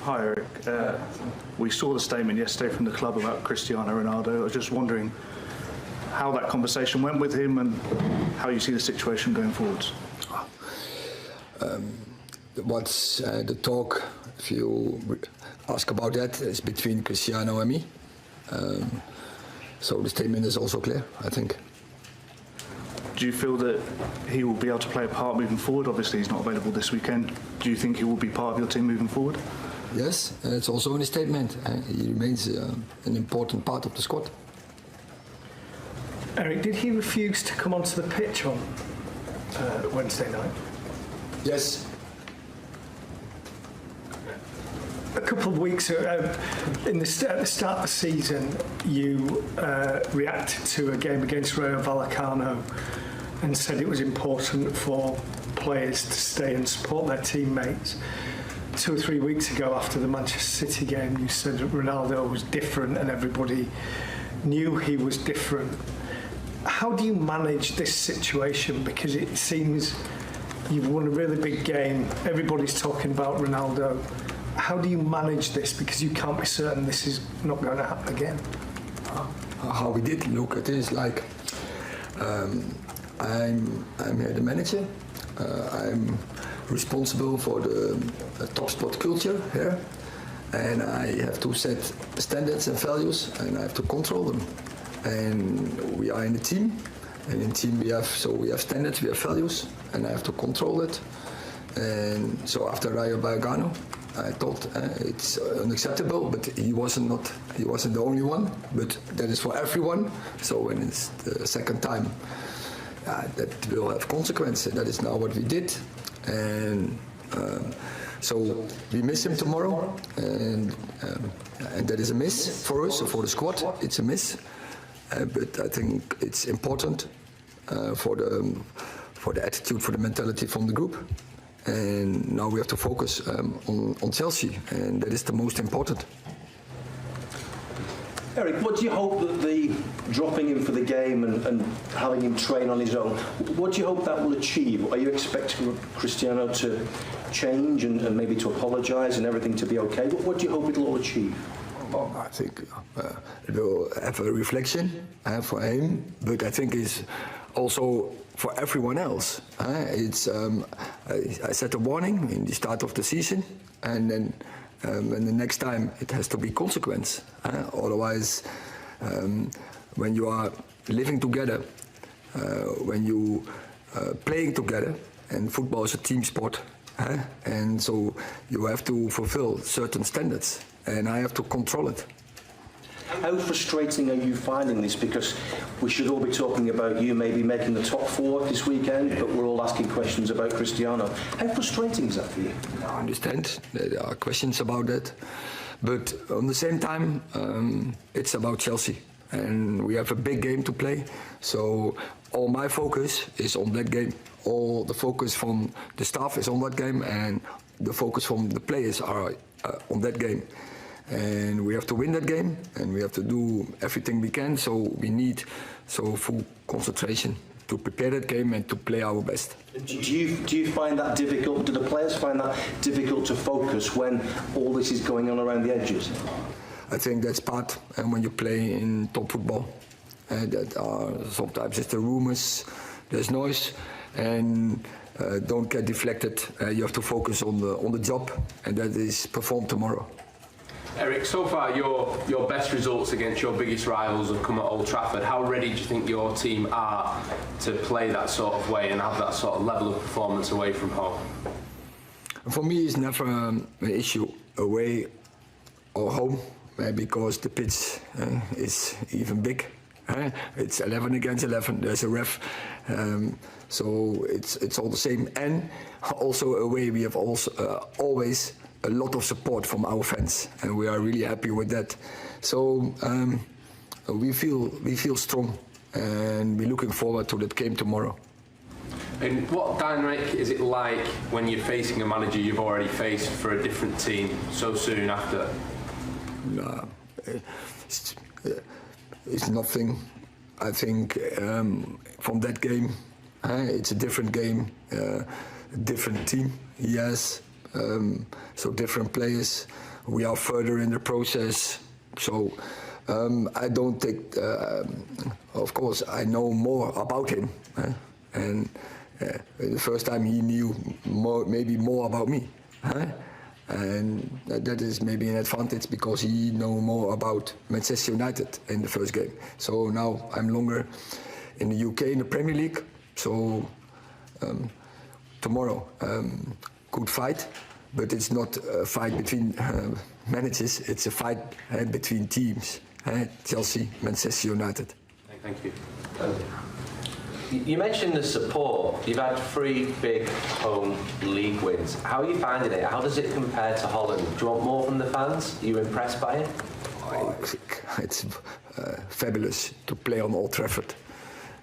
Hi Eric, we saw the statement yesterday from the club about Cristiano Ronaldo. I was just wondering how that conversation went with him and how you see the situation going forwards. What's the talk, if you ask about that, is between Cristiano and me. So the statement is also clear, I think. Do you feel that he will be able to play a part moving forward? Obviously he's not available this weekend. Do you think he will be part of your team moving forward? Yes, it's also in the statement. He remains an important part of the squad. Eric, did he refuse to come onto the pitch on Wednesday night? Yes. A couple of weeks ago, at the start of the season, you reacted to a game against Rayo Vallecano and said it was important for players to stay and support their teammates. 2 or 3 weeks ago, after the Manchester City game, you said that Ronaldo was different and everybody knew he was different. How do you manage this situation? Because it seems you've won a really big game, everybody's talking about Ronaldo. How do you manage this? Because you can't be certain this is not going to happen again. How we did look at this, like, I'm here the manager. I'm responsible for the top sport culture here, and I have to set standards and values, and I have to control them. And we are in a team, and in team we have standards, we have values, and I have to control it. And so after Rayo Vallecano, I thought it's unacceptable, but he wasn't the only one, but that is for everyone. So when it's the second time, that will have consequences. That is now what we did, and so we miss him tomorrow, and that is a miss for us, for the squad. It's a miss, but I think it's important for the attitude, for the mentality from the group. And now we have to focus on Chelsea, and that is the most important. Eric, what do you hope that the dropping him for the game and having him train on his own, what do you hope that will achieve? Are you expecting Cristiano to change and maybe to apologise and everything to be okay? What do you hope it'll all achieve? Well, I think it will have a reflection for him, but I think it's also for everyone else. I set a warning in the start of the season, and then and the next time it has to be consequence. Otherwise, when you are living together, when you playing together, and football is a team sport, and so you have to fulfill certain standards, and I have to control it. How frustrating are you finding this? Because we should all be talking about you maybe making the top 4 this weekend, but we're all asking questions about Cristiano. How frustrating is that for you? I understand there are questions about that, but at the same time, it's about Chelsea, and we have a big game to play. So all my focus is on that game. All the focus from the staff is on that game, and the focus from the players are on that game. And we have to win that game, and we have to do everything we can. So we need full concentration to prepare that game and to play our best. Do you find that difficult? Do the players find that difficult to focus when all this is going on around the edges? I think that's part, and when you play in top football, that sometimes it's the rumours, there's noise, and don't get deflected. You have to focus on the job, and that is performed tomorrow. Eric, so far your best results against your biggest rivals have come at Old Trafford. How ready do you think your team are to play that sort of way and have that sort of level of performance away from home? For me, it's never an issue away or home, because the pitch is even big. It's 11 against 11. There's a ref, so it's all the same. And also away, we have also always a lot of support from our fans, and we are really happy with that. So we feel strong, and we're looking forward to that game tomorrow. And what dynamic is it like when you're facing a manager you've already faced for a different team so soon after? It's nothing. I think from that game, it's a different game, a different team. Yes. So different players we are further in the process. So I don't think, of course, I know more about him. And the first time he knew maybe more about me. And that is maybe an advantage because he know more about Manchester United in the first game. So now I'm longer in the UK in the Premier League. So tomorrow, good fight, but it's not a fight between managers. It's a fight between teams. Chelsea, Manchester United. Thank you. You mentioned the support. You've had 3 big home league wins. How are you finding it? How does it compare to Holland? Do you want more from the fans? Are you impressed by it? It's fabulous to play on Old Trafford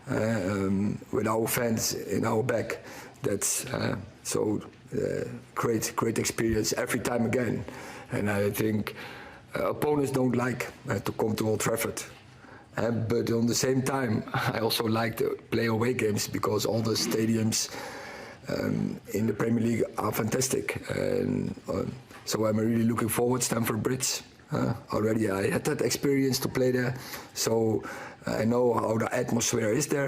with our fans in our back. That's great experience every time again. And I think opponents don't like to come to Old Trafford. But on the same time, I also like to play away games because all the stadiums in the Premier League are fantastic. And so I'm really looking forward to Stamford Bridge. Already I had that experience to play there, so I know how the atmosphere is there.